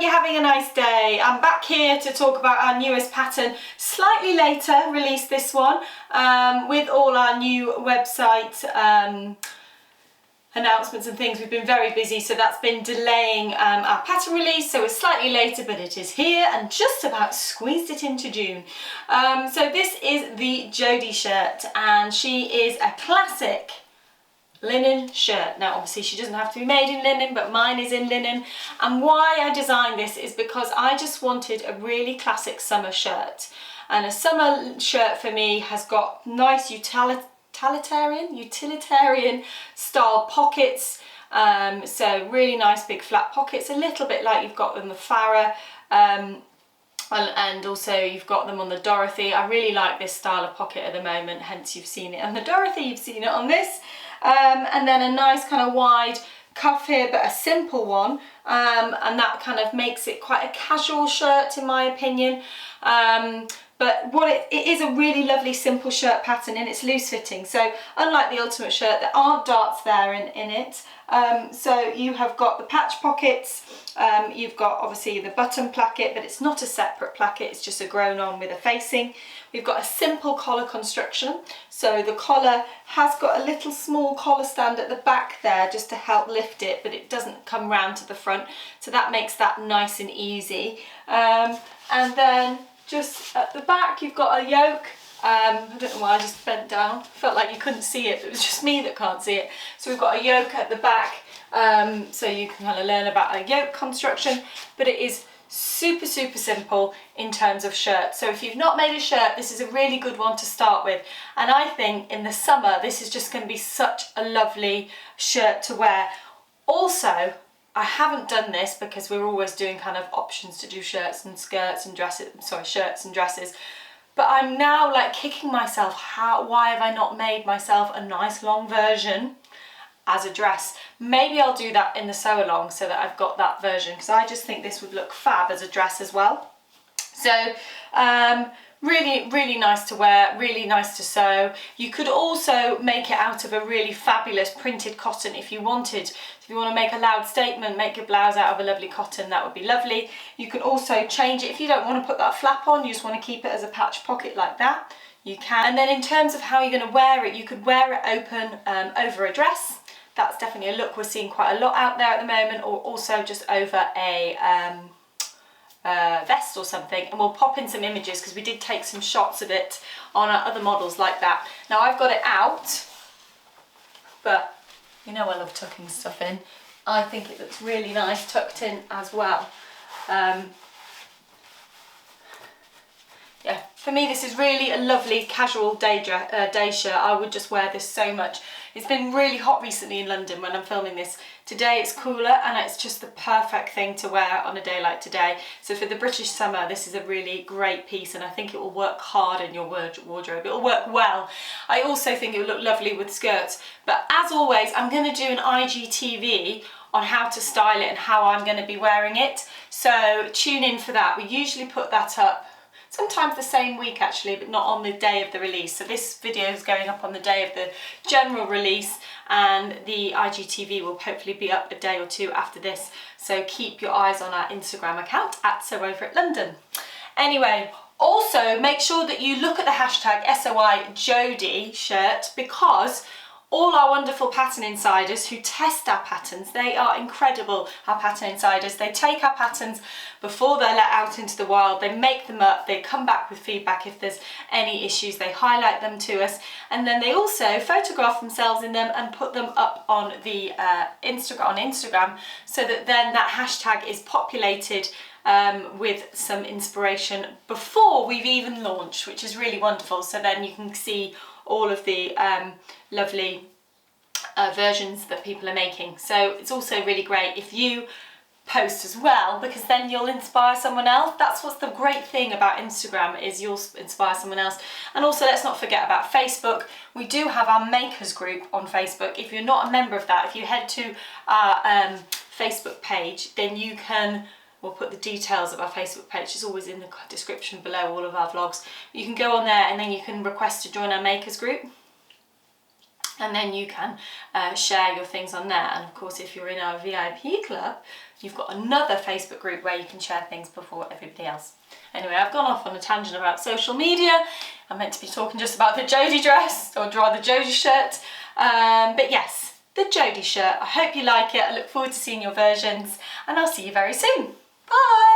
you're having a nice day. I'm back here to talk about our newest pattern. Slightly later released this one with all our new website announcements and things. We've been very busy, so that's been delaying our pattern release, so it's slightly later, but it is here and just about squeezed it into June. So this is the Jodie shirt, and she is a classic linen shirt. Now obviously she doesn't have to be made in linen, but mine is in linen, and why I designed this is because I just wanted a really classic summer shirt, and a summer shirt for me has got nice utilitarian style pockets, so really nice big flat pockets, a little bit like you've got in the Farrah, and also you've got them on the Dorothy. I really like this style of pocket at the moment, hence you've seen it on the Dorothy, you've seen it on this. And then a nice kind of wide cuff here, but a simple one, and that kind of makes it quite a casual shirt in my opinion. But it is a really lovely simple shirt pattern, and it's loose fitting, so unlike the Ultimate shirt there aren't darts there in it. So you have got the patch pockets, you've got obviously the button placket, but it's not a separate placket, it's just a grown on with a facing. We've got a simple collar construction, so the collar has got a little small collar stand at the back there just to help lift it, but it doesn't come round to the front, so that makes that nice and easy. And then just at the back you've got a yoke. I don't know why I just bent down, felt like you couldn't see it, but it was just me that can't see it. So we've got a yoke at the back, so you can kind of learn about a yoke construction, but it is super simple in terms of shirt. So if you've not made a shirt, this is a really good one to start with, and I think in the summer this is just going to be such a lovely shirt to wear. Also, I haven't done this because we're always doing kind of options to do shirts and skirts and dresses, shirts and dresses, but I'm now like kicking myself, why have I not made myself a nice long version as a dress? Maybe I'll do that in the sew along so that I've got that version, because I just think this would look fab as a dress as well. So really nice to wear, really nice to sew. You could also make it out of a really fabulous printed cotton if you wanted. If you want to make a loud statement, make your blouse out of a lovely cotton, that would be lovely. You can also change it if you don't want to put that flap on, you just want to keep it as a patch pocket like that, you can. And then in terms of how you're going to wear it, you could wear it open over a dress. That's definitely a look we're seeing quite a lot out there at the moment, or also just over a vest or something, and we'll pop in some images because we did take some shots of it on our other models like that. Now I've got it out, but you know I love tucking stuff in. I think it looks really nice tucked in as well. Yeah, for me this is really a lovely casual day shirt. I would just wear this so much. It's been really hot recently in London when I'm filming this. Today it's cooler, and it's just the perfect thing to wear on a day like today. So for the British summer, this is a really great piece, and I think it will work hard in your wardrobe. It will work well. I also think it will look lovely with skirts. But as always, I'm going to do an IGTV on how to style it and how I'm going to be wearing it. So tune in for that. We usually put that up sometimes the same week actually, but not on the day of the release. So this video is going up on the day of the general release, and the IGTV will hopefully be up a day or two after this. So keep your eyes on our Instagram account at @SewOverItLondon. Anyway, also make sure that you look at the hashtag #SOIJodie shirt, because all our wonderful pattern insiders who test our patterns, they are incredible, our pattern insiders. They take our patterns before they're let out into the wild, they make them up, they come back with feedback if there's any issues, they highlight them to us, and then they also photograph themselves in them and put them up on the Instagram, so that then that hashtag is populated with some inspiration before we've even launched, which is really wonderful. So then you can see all of the lovely versions that people are making. So it's also really great if you post as well, because then you'll inspire someone else. That's what's the great thing about Instagram, is you'll inspire someone else. And also let's not forget about Facebook. We do have our makers group on Facebook. If you're not a member of that, if you head to our Facebook page, then you can, we'll put the details of our Facebook page, it's always in the description below all of our vlogs. You can go on there and then you can request to join our makers group. and then you can share your things on there. And of course, if you're in our VIP club, you've got another Facebook group where you can share things before everybody else. Anyway, I've gone off on a tangent about social media. I'm meant to be talking just about the Jodie dress, or rather Jodie shirt. But yes, the Jodie shirt. I hope you like it. I look forward to seeing your versions, and I'll see you very soon. Bye!